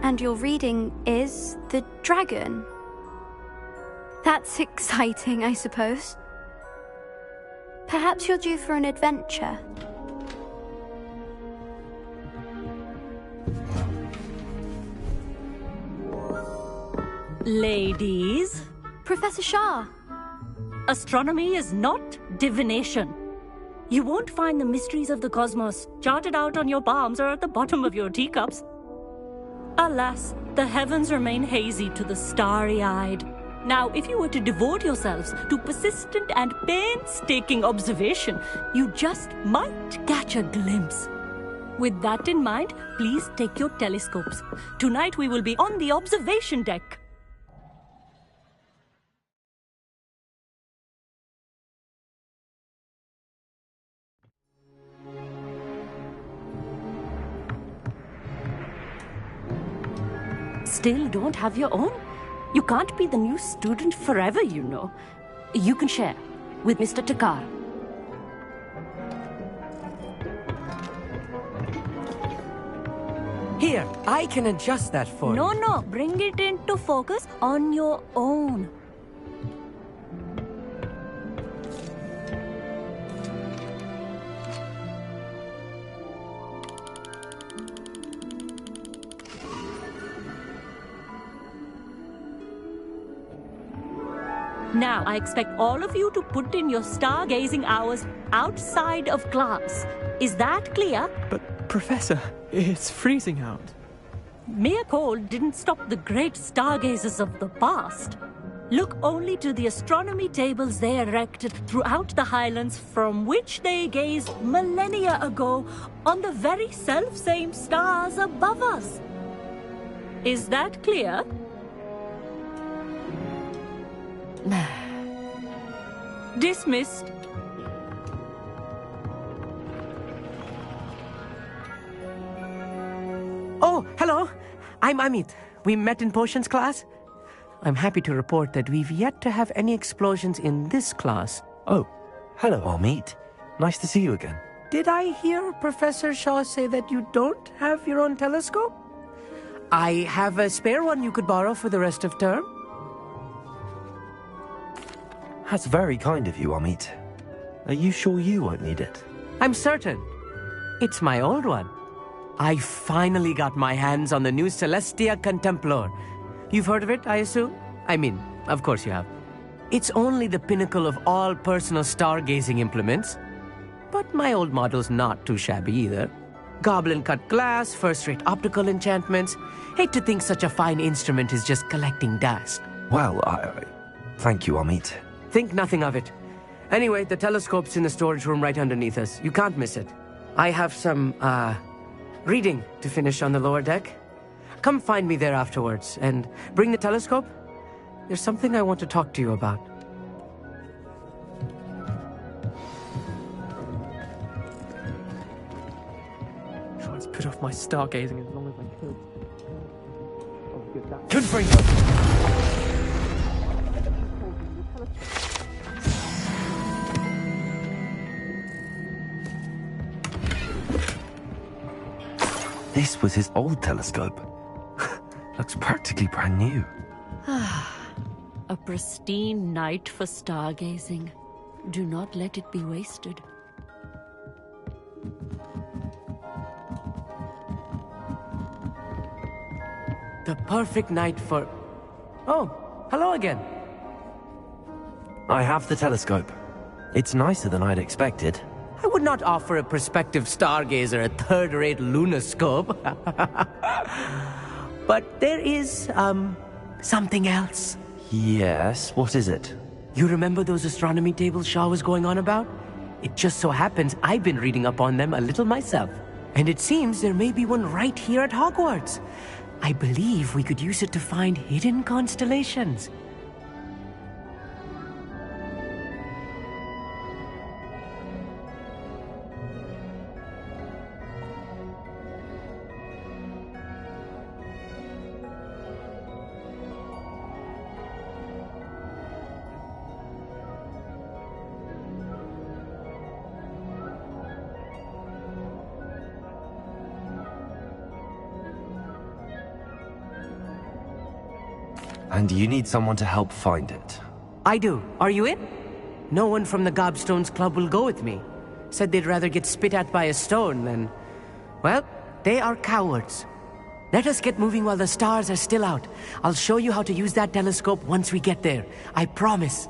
And your reading is the dragon. That's exciting, I suppose. Perhaps you're due for an adventure. Ladies. Professor Shah. Astronomy is not divination. You won't find the mysteries of the cosmos charted out on your palms or at the bottom of your teacups. Alas, the heavens remain hazy to the starry-eyed. Now, if you were to devote yourselves to persistent and painstaking observation, you just might catch a glimpse. With that in mind, please take your telescopes. Tonight we will be on the observation deck. Still don't have your own? You can't be the new student forever, you know. You can share with Mr. Takar. Here, I can adjust that for you. No, bring it into focus on your own. Now, I expect all of you to put in your stargazing hours outside of class. Is that clear? But, Professor, it's freezing out. Mere cold didn't stop the great stargazers of the past. Look only to the astronomy tables they erected throughout the highlands from which they gazed millennia ago on the very self-same stars above us. Is that clear? Dismissed. Oh, hello. I'm Amit. We met in potions class. I'm happy to report that we've yet to have any explosions in this class. Oh, hello, Amit. Nice to see you again. Did I hear Professor Shaw say that you don't have your own telescope? I have a spare one you could borrow for the rest of term. That's very kind of you, Amit. Are you sure you won't need it? I'm certain. It's my old one. I finally got my hands on the new Celestia Contemplar. You've heard of it, I assume? I mean, of course you have. It's only the pinnacle of all personal stargazing implements. But my old model's not too shabby either. Goblin-cut glass, first-rate optical enchantments. Hate to think such a fine instrument is just collecting dust. Well, thank you, Amit. Think nothing of it. Anyway, the telescope's in the storage room right underneath us. You can't miss it. I have some, reading to finish on the lower deck. Come find me there afterwards, and bring the telescope. There's something I want to talk to you about. Trying to put off my stargazing as long as I could. Confringo! This was his old telescope. Looks practically brand new. A pristine night for stargazing. Do not let it be wasted. The perfect night for... Oh, hello again. I have the telescope. It's nicer than I'd expected. I would not offer a prospective stargazer a third-rate lunoscope. But there is, something else. Yes, what is it? You remember those astronomy tables Shaw was going on about? It just so happens I've been reading up on them a little myself. And it seems there may be one right here at Hogwarts. I believe we could use it to find hidden constellations. And you need someone to help find it. I do. Are you in? No one from the Gobstones Club will go with me. Said they'd rather get spit at by a stone than... Well, they are cowards. Let us get moving while the stars are still out. I'll show you how to use that telescope once we get there. I promise.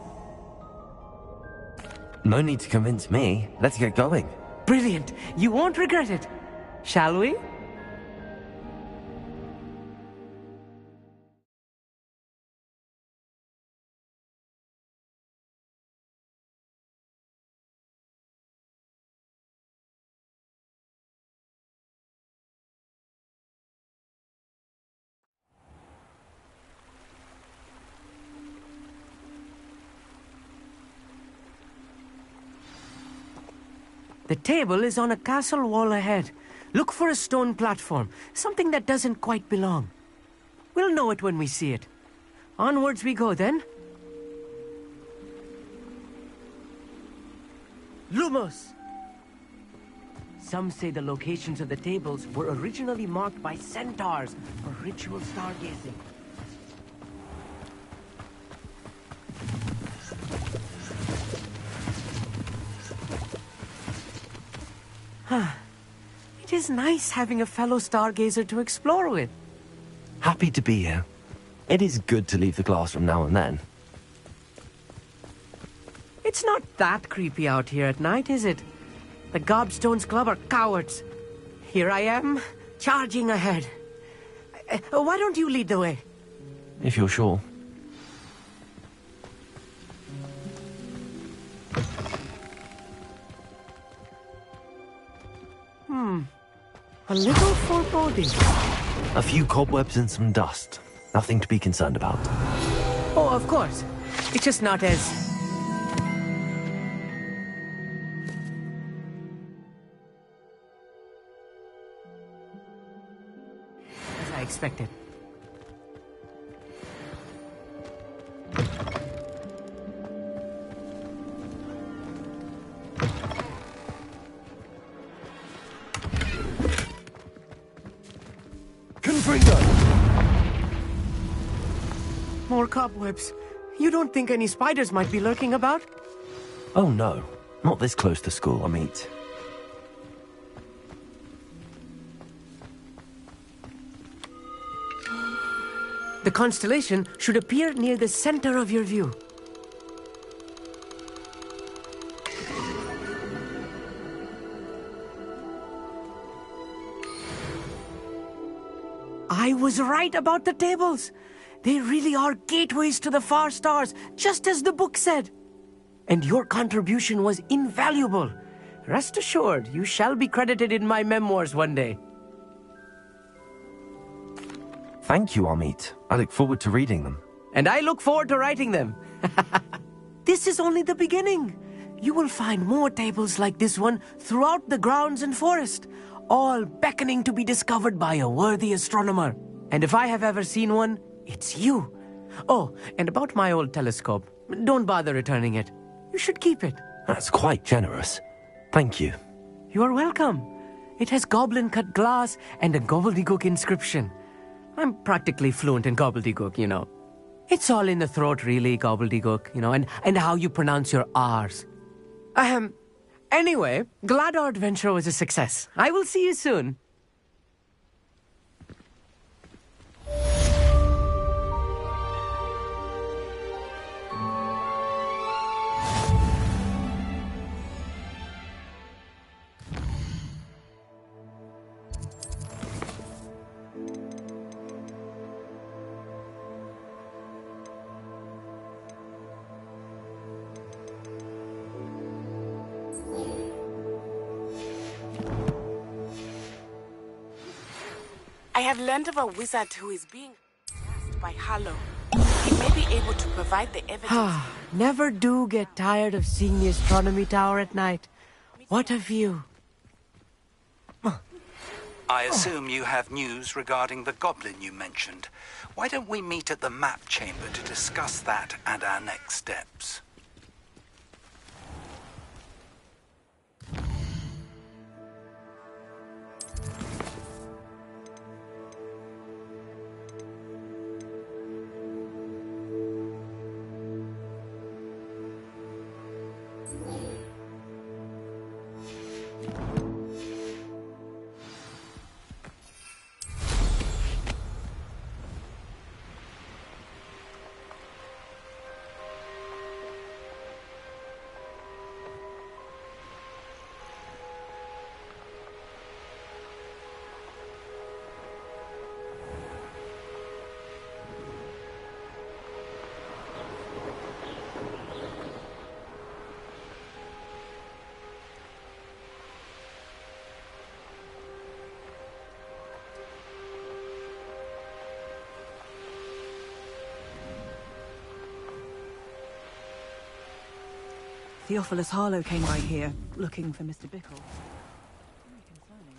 No need to convince me. Let's get going. Brilliant. You won't regret it. Shall we? The table is on a castle wall ahead. Look for a stone platform, something that doesn't quite belong. We'll know it when we see it. Onwards we go then. Lumos! Some say the locations of the tables were originally marked by centaurs for ritual stargazing. It is nice having a fellow stargazer to explore with. Happy to be here. It is good to leave the classroom now and then. It's not that creepy out here at night, is it? The Gobstones Club are cowards. Here I am, charging ahead. Why don't you lead the way? If you're sure. A little foreboding. A few cobwebs and some dust. Nothing to be concerned about. Oh, of course. It's just not as... as I expected. More cobwebs. You don't think any spiders might be lurking about? Oh no, not this close to school, I mean. The constellation should appear near the center of your view. I was right about the tables. They really are gateways to the far stars, just as the book said. And your contribution was invaluable. Rest assured, you shall be credited in my memoirs one day. Thank you, Amit. I look forward to reading them. And I look forward to writing them. This is only the beginning. You will find more tables like this one throughout the grounds and forest, all beckoning to be discovered by a worthy astronomer. And if I have ever seen one, it's you. Oh, and about my old telescope. Don't bother returning it. You should keep it. That's quite generous. Thank you. You are welcome. It has goblin-cut glass and a gobbledygook inscription. I'm practically fluent in gobbledygook, you know. It's all in the throat, really, gobbledygook, you know, and how you pronounce your R's. Anyway, glad our adventure was a success. I will see you soon. I have learned of a wizard who is being asked by Harlows. He may be able to provide the evidence. Never do get tired of seeing the astronomy tower at night. What a view. I assume you have news regarding the goblin you mentioned. Why don't we meet at the map chamber to discuss that and our next steps? Theophilus Harlow came right here, looking for Mr. Bickle. Very concerning.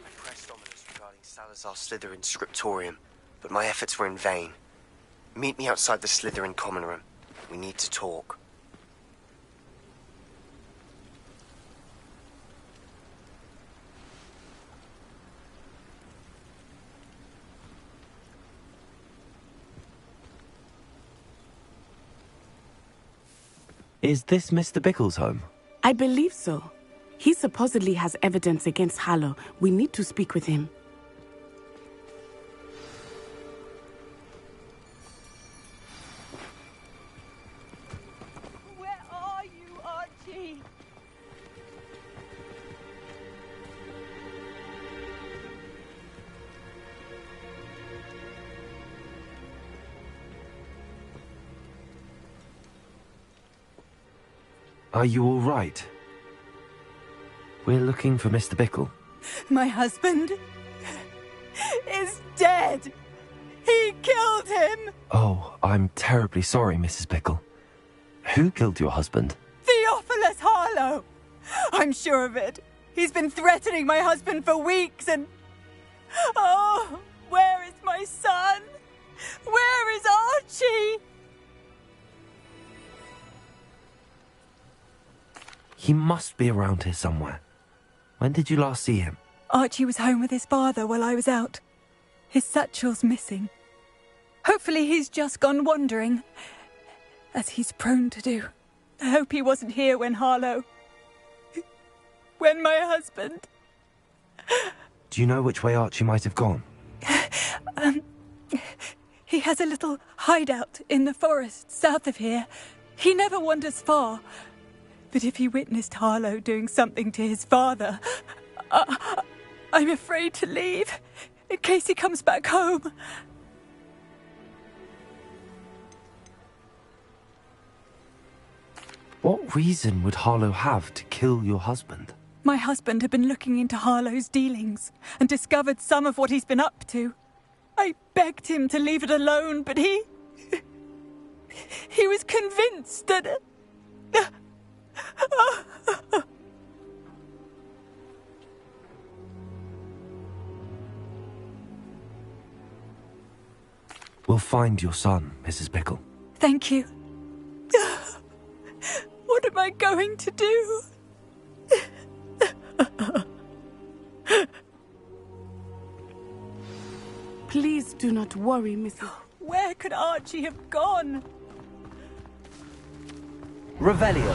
I pressed Ominous regarding Salazar Slytherin's scriptorium, but my efforts were in vain. Meet me outside the Slytherin common room. We need to talk. Is this Mr. Bickle's home? I believe so. He supposedly has evidence against Harlow. We need to speak with him. Where are you, Archie? Are you all right? We're looking for Mr. Bickle. My husband is dead. He killed him. Oh, I'm terribly sorry, Mrs. Bickle. Who killed your husband? Theophilus Harlow. I'm sure of it. He's been threatening my husband for weeks and... Oh, where is my son? Where is Archie? He must be around here somewhere. When did you last see him? Archie was home with his father while I was out. His satchel's missing. Hopefully he's just gone wandering, as he's prone to do. I hope he wasn't here when Harlow... when my husband... Do you know which way Archie might have gone? He has a little hideout in the forest south of here. He never wanders far. But if he witnessed Harlow doing something to his father, I'm afraid to leave, in case he comes back home. What reason would Harlow have to kill your husband? My husband had been looking into Harlow's dealings and discovered some of what he's been up to. I begged him to leave it alone, but he was convinced that... We'll find your son, Mrs. Bickle. Thank you. What am I going to do? Please do not worry, Mrs. Where could Archie have gone? Revelio.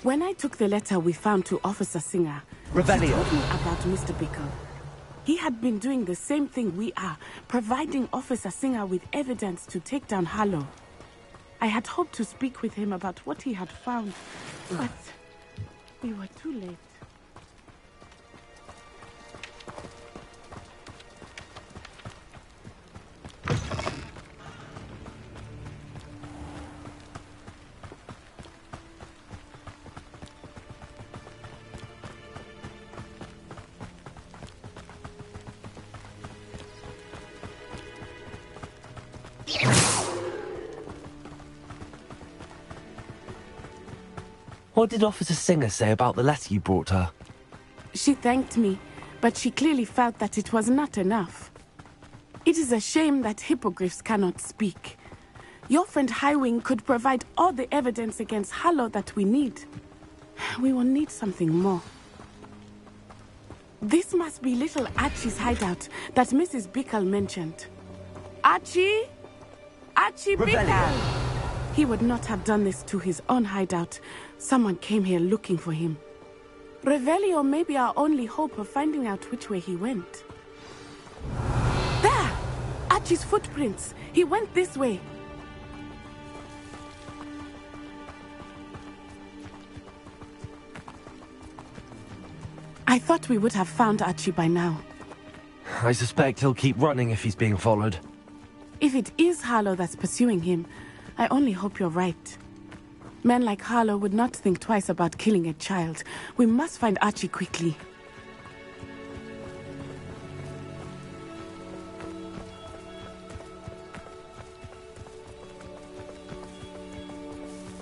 When I took the letter we found to Officer Singer, Revelio. she told me about Mr. Bickle. He had been doing the same thing we are, providing Officer Singer with evidence to take down Harlow. I had hoped to speak with him about what he had found, but we were too late. What did Officer Singer say about the letter you brought her? She thanked me, but she clearly felt that it was not enough. It is a shame that hippogriffs cannot speak. Your friend Highwing could provide all the evidence against Harlow that we need. We will need something more. This must be little Archie's hideout that Mrs. Bickle mentioned. Archie? Archie Bickle! He would not have done this to his own hideout. Someone came here looking for him. Revelio may be our only hope of finding out which way he went. There! Archie's footprints. He went this way. I thought we would have found Archie by now. I suspect he'll keep running if he's being followed. If it is Harlow that's pursuing him, I only hope you're right. Men like Harlow would not think twice about killing a child. We must find Archie quickly.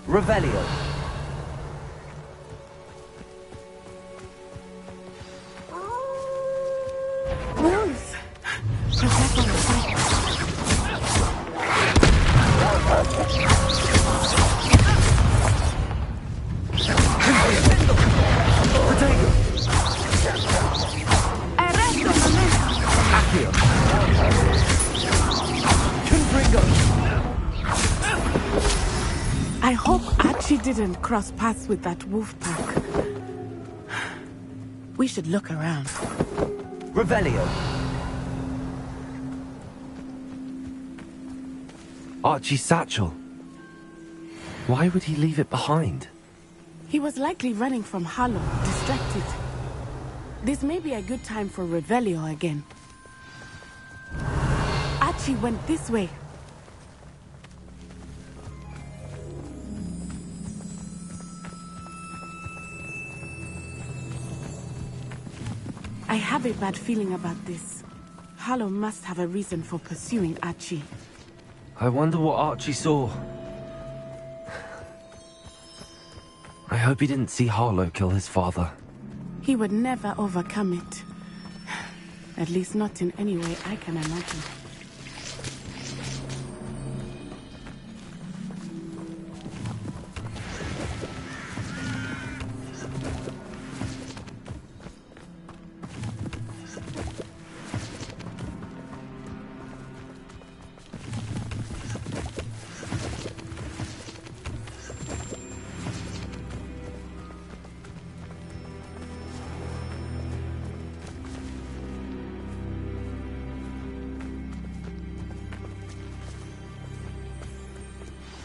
Revelio. Wolves! Protect our I hope Archie didn't cross paths with that wolf pack. We should look around. Revelio. Archie's satchel. Why would he leave it behind? He was likely running from Harlow, distracted. This may be a good time for Revelio again. Archie went this way. I have a bad feeling about this. Harlow must have a reason for pursuing Archie. I wonder what Archie saw. I hope he didn't see Harlow kill his father. He would never overcome it. At least not in any way I can imagine.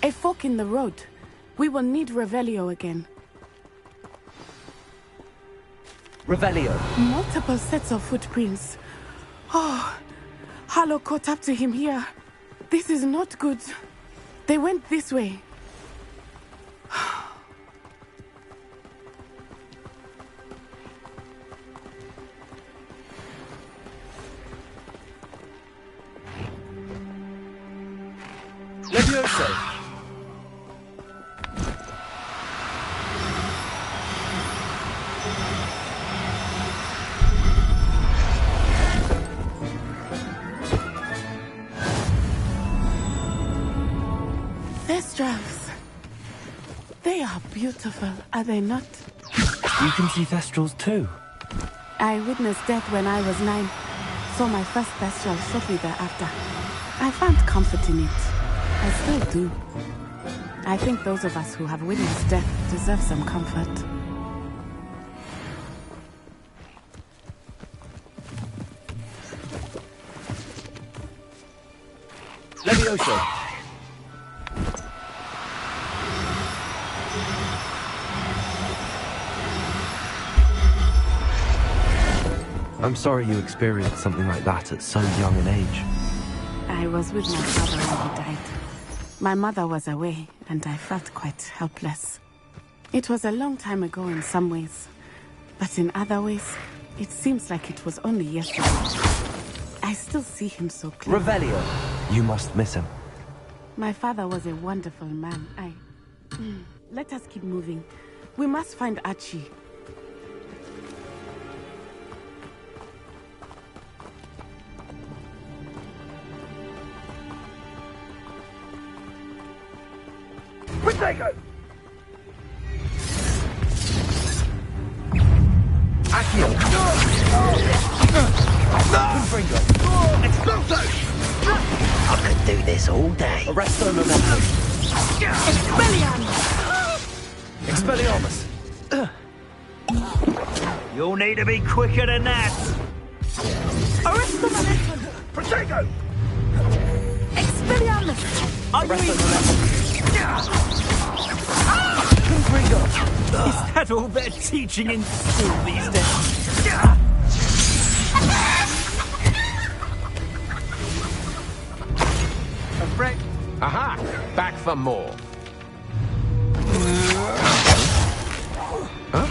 A fork in the road. We will need Revelio again. Revelio. Multiple sets of footprints. Oh, Harlow caught up to him here. This is not good. They went this way. Levioso. Thestrals. They are beautiful, are they not? You can see Thestrals too. I witnessed death when I was 9. Saw my first Thestral shortly thereafter. I found comfort in it. I still do. I think those of us who have witnessed death deserve some comfort. Levioso! I'm sorry you experienced something like that at so young an age. I was with my father when he died. My mother was away, and I felt quite helpless. It was a long time ago in some ways, but in other ways, it seems like it was only yesterday. I still see him so clearly. Revelio! You must miss him. My father was a wonderful man. Let us keep moving. We must find Archie. Protego! Accio! Confringo! Expulso! I could do this all day. Arresto Momentum! Expelliarmus! Expelliarmus! You'll need to be quicker than that. Arrest the momentum! Protego! Expelliarmus! Are you Confringo! Is that all they're teaching in school these days? A break. Aha! Back for more. Huh?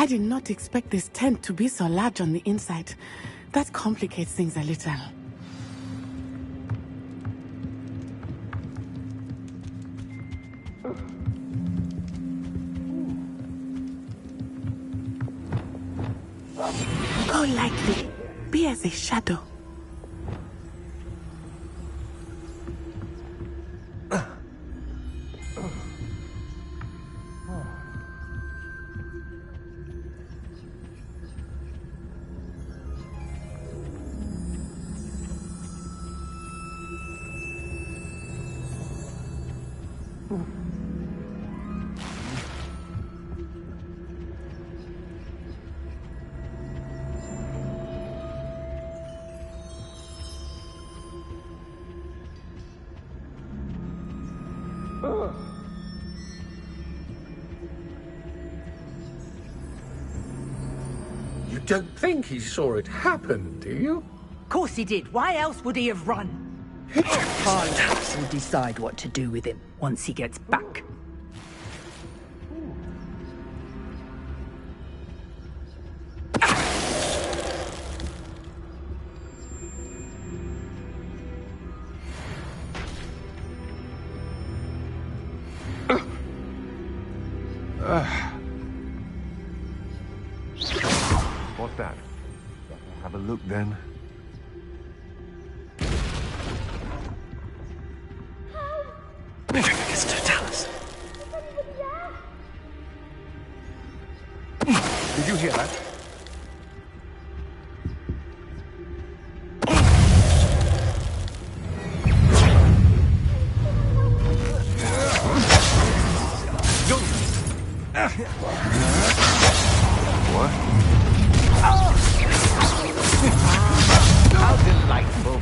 I did not expect this tent to be so large on the inside. That complicates things a little. Go lightly. Be as a shadow. You don't think he saw it happen, do you? Of course he did. Why else would he have run? Harlows will decide what to do with him once he gets back. What's that? Have a look then. It's to tell us. Did you hear that? What? How delightful.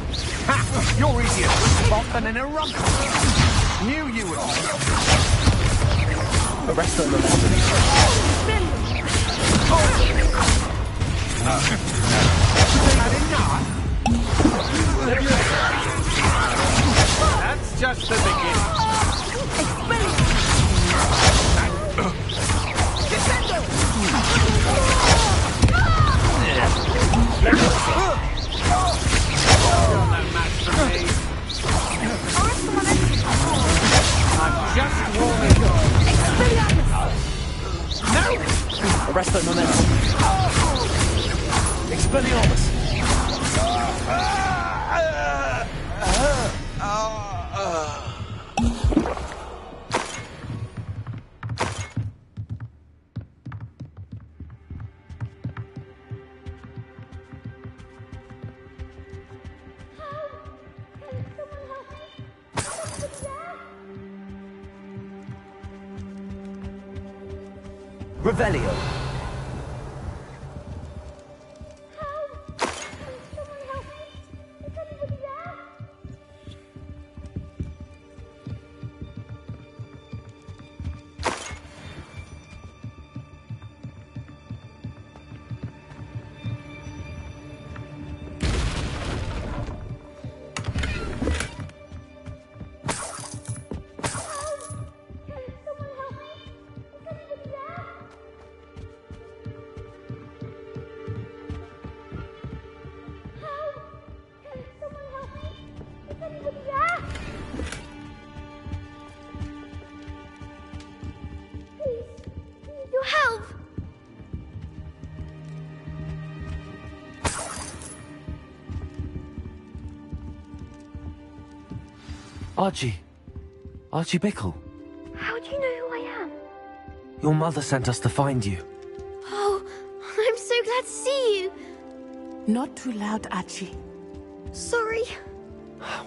Ha! You're easier to spot than an eruption. Knew you would. Arrest them immediately. That's just the beginning. I'm just warming up. No! Arrest them immediately. Expelliarmus. Revelio. Archie Bickle. How do you know who I am? Your mother sent us to find you. Oh, I'm so glad to see you. Not too loud, Archie. Sorry.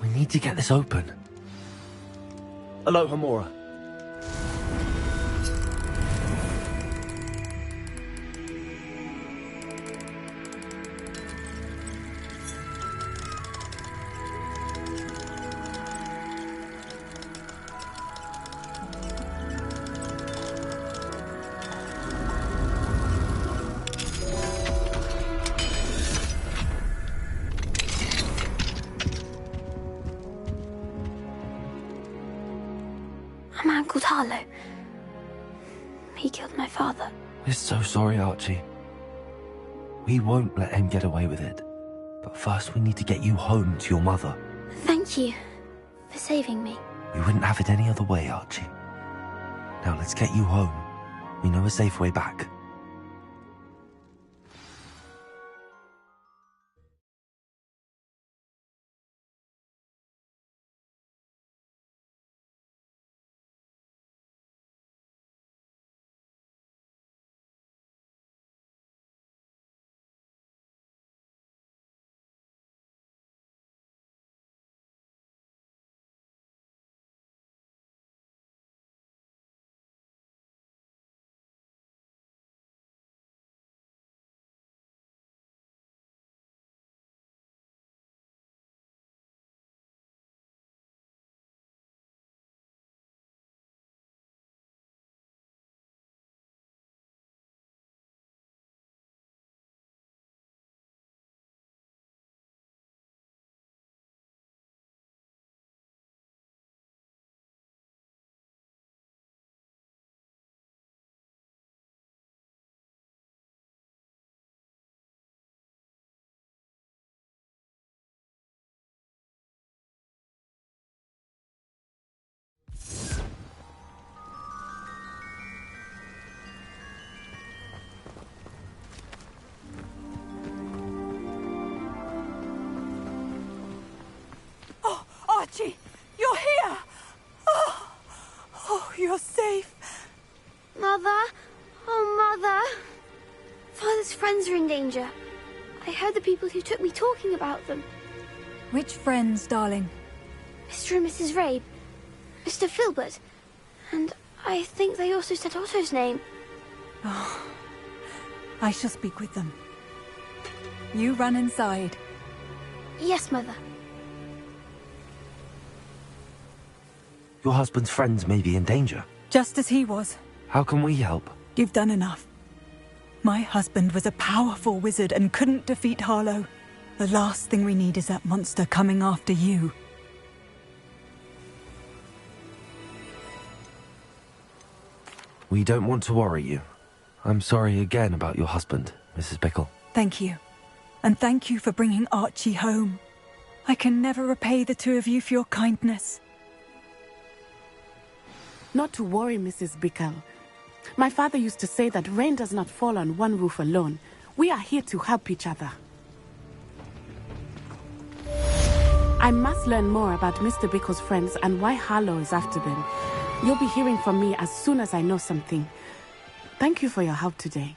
We need to get this open. Aloha, Mora. A man called Harlow. He killed my father. We're so sorry, Archie. We won't let him get away with it. But first we need to get you home to your mother. Thank you for saving me. We wouldn't have it any other way, Archie. Now let's get you home. We know a safe way back. Archie, you're here! Oh, you're safe. Mother? Oh, Mother. Father's friends are in danger. I heard the people who took me talking about them. Which friends, darling? Mr. and Mrs. Rabe, Mr. Filbert, and I think they also said Otto's name. Oh, I shall speak with them. You run inside. Yes, Mother. Your husband's friends may be in danger. Just as he was. How can we help? You've done enough. My husband was a powerful wizard and couldn't defeat Harlow. The last thing we need is that monster coming after you. We don't want to worry you. I'm sorry again about your husband, Mrs. Bickle. Thank you. And thank you for bringing Archie home. I can never repay the two of you for your kindness. Not to worry, Mrs. Bickle. My father used to say that rain does not fall on one roof alone. We are here to help each other. I must learn more about Mr. Bickle's friends and why Harlow is after them. You'll be hearing from me as soon as I know something. Thank you for your help today.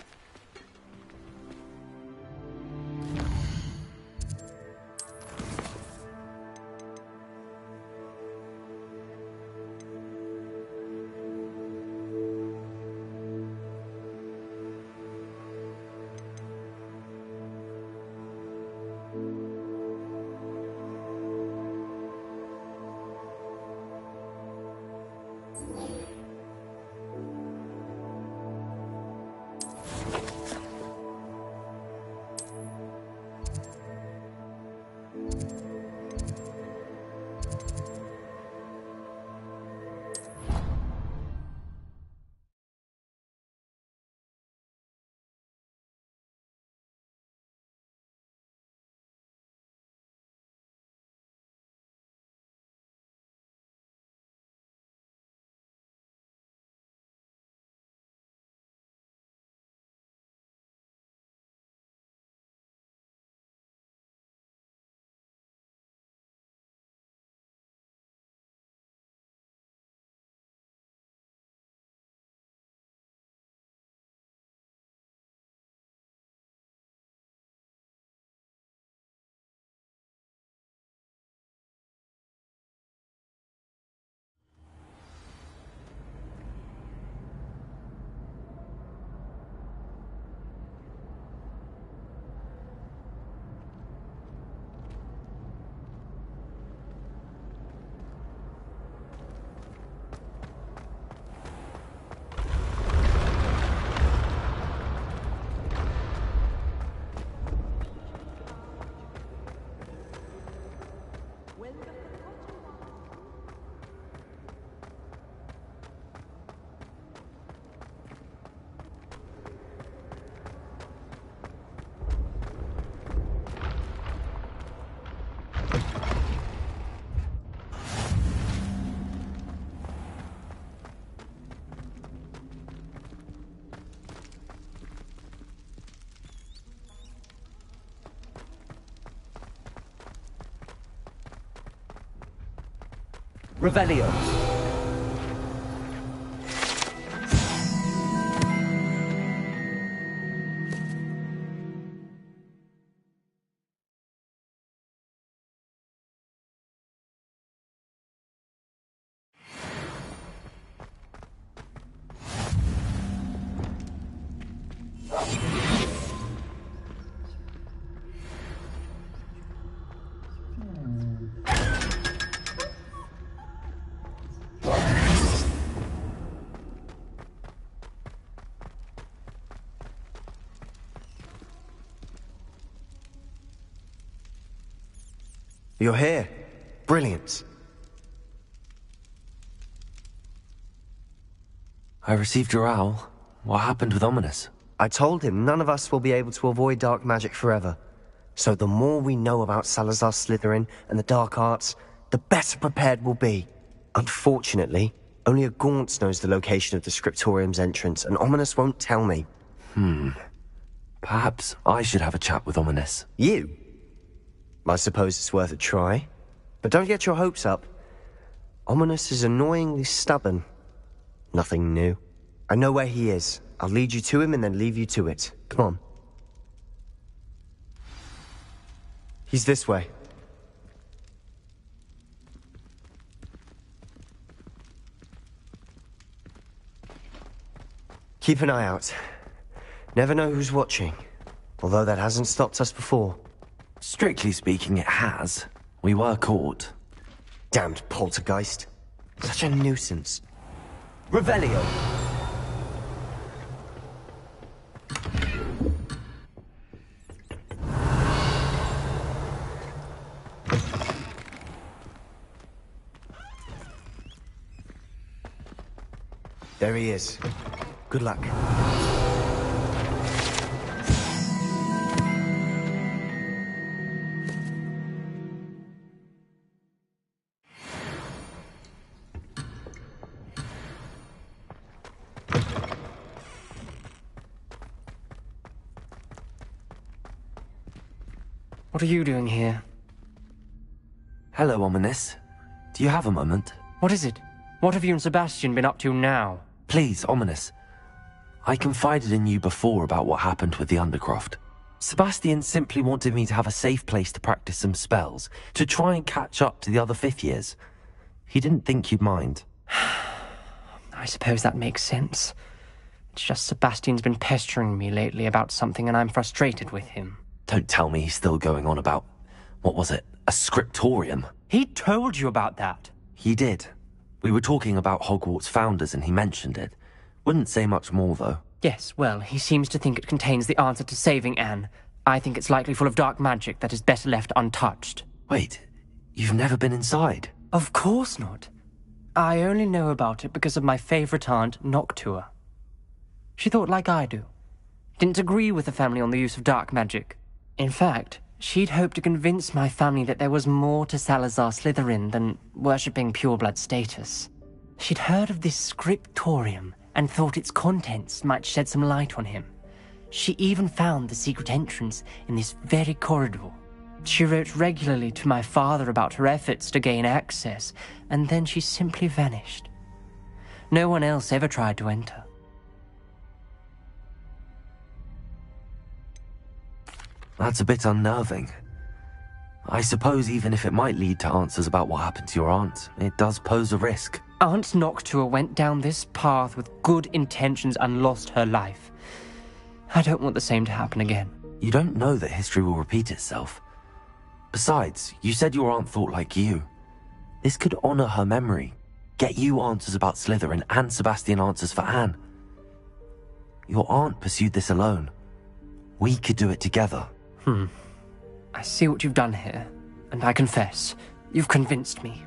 Revelio. You're here. Brilliant. I received your owl. What happened with Ominous? I told him none of us will be able to avoid dark magic forever. So the more we know about Salazar Slytherin and the dark arts, the better prepared we'll be. Unfortunately, only a Gaunt knows the location of the Scriptorium's entrance, and Ominous won't tell me. Perhaps I should have a chat with Ominous. You? I suppose it's worth a try. But don't get your hopes up. Ominous is annoyingly stubborn. Nothing new. I know where he is. I'll lead you to him and then leave you to it. Come on. He's this way. Keep an eye out. Never know who's watching. Although that hasn't stopped us before. Strictly speaking, it has. We were caught. Damned poltergeist. Such a nuisance. Revelio. There he is. Good luck. What are you doing here? Hello, Ominous. Do you have a moment? What is it? What have you and Sebastian been up to now? Please, Ominous. I confided in you before about what happened with the Undercroft. Sebastian simply wanted me to have a safe place to practice some spells, to try and catch up to the other fifth years. He didn't think you'd mind. I suppose that makes sense. It's just Sebastian's been pestering me lately about something and I'm frustrated with him. Don't tell me he's still going on about, what was it, a scriptorium? He told you about that. He did. We were talking about Hogwarts founders and he mentioned it. Wouldn't say much more, though. Yes, well, he seems to think it contains the answer to saving Anne. I think it's likely full of dark magic that is better left untouched. Wait, you've never been inside? Of course not. I only know about it because of my favourite aunt, Noctua. She thought like I do. Didn't agree with the family on the use of dark magic. In fact, she'd hoped to convince my family that there was more to Salazar Slytherin than worshipping pureblood status. She'd heard of this scriptorium and thought its contents might shed some light on him. She even found the secret entrance in this very corridor. She wrote regularly to my father about her efforts to gain access, and then she simply vanished. No one else ever tried to enter. That's a bit unnerving. I suppose even if it might lead to answers about what happened to your aunt, it does pose a risk. Aunt Noctua went down this path with good intentions and lost her life. I don't want the same to happen again. You don't know that history will repeat itself. Besides, you said your aunt thought like you. This could honor her memory, get you answers about Slytherin and Sebastian answers for Anne. Your aunt pursued this alone. We could do it together. I see what you've done here, and I confess, you've convinced me.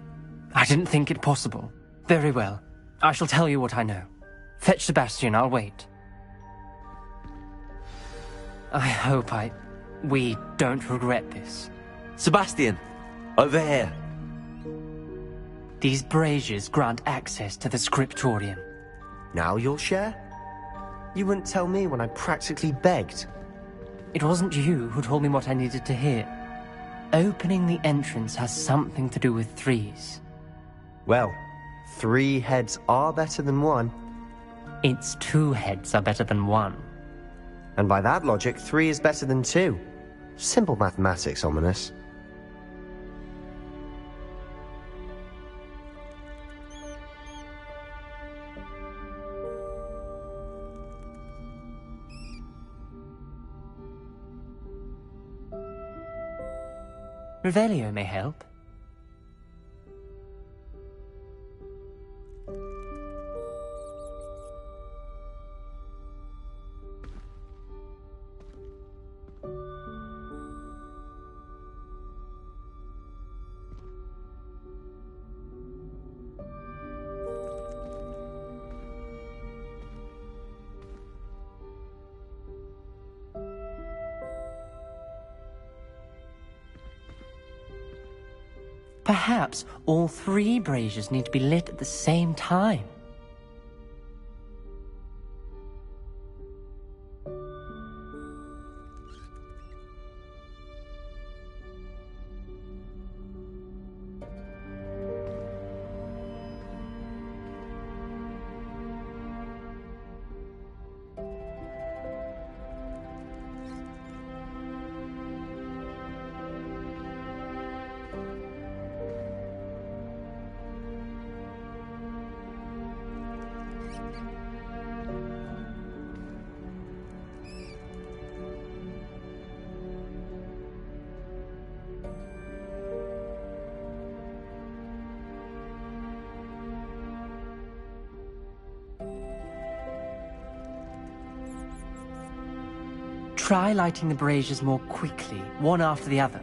I didn't think it possible. Very well. I shall tell you what I know. Fetch Sebastian, I'll wait. I hope we don't regret this. Sebastian! Over here! These braziers grant access to the scriptorium. Now you'll share? You wouldn't tell me when I practically begged. It wasn't you who told me what I needed to hear. Opening the entrance has something to do with threes. Well, 3 heads are better than 1. It's 2 heads are better than 1. And by that logic, 3 is better than 2. Simple mathematics, Ominous. Revelio may help. Perhaps all 3 braziers need to be lit at the same time. Try lighting the braziers more quickly, one after the other.